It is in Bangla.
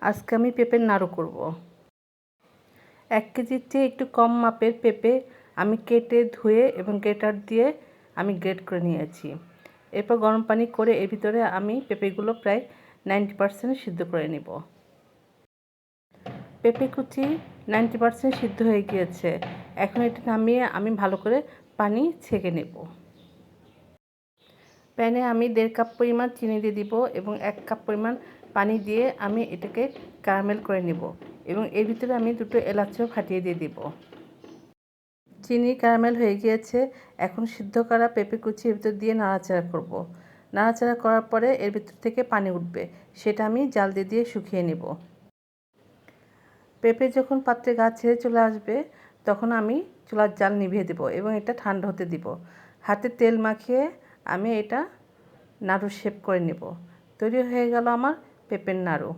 আজকে আমি পেঁপের নাড়ু করব। 1 কেজির চেয়ে একটু কম মাপের পেঁপে আমি কেটে ধুয়ে এবং গ্রেটার দিয়ে আমি গ্রেট করে নিয়েছি। এরপর গরম পানি করে এর ভিতরে আমি পেঁপেগুলো প্রায় 90% সিদ্ধ করে নেব। পেঁপে কুচি 90% সিদ্ধ হয়ে গিয়েছে। এখন এটা নামিয়ে আমি ভালো করে পানি ছেঁকে নেব। প্যানে আমি 1.5 কাপ পরিমাণ চিনি দিয়ে দিব এবং 1 কাপ পরিমাণ পানি দিয়ে আমি এটাকে ক্যারামেল করে নেব এবং এর ভিতরে আমি 2টো এলাচও ফাটিয়ে দিয়ে দিব। চিনি ক্যারামেল হয়ে গিয়েছে। এখন সিদ্ধ করা পেঁপে কুচি এর ভিতর দিয়ে নাড়াচাড়া করব। নাড়াচাড়া করার পরে এর ভিতর থেকে পানি উঠবে, সেটা আমি জাল দিয়ে শুকিয়ে নেব। পেঁপে যখন পাত্রে গা ছেড়ে চলে আসবে তখন আমি চুলার জাল নিভিয়ে দেব এবং এটা ঠান্ডা হতে দিব। হাতে তেল মাখিয়ে আমি এটা নাড়ু শেপ করে নেব। তৈরি হয়ে গেল আমার পেঁপের নাড়ু।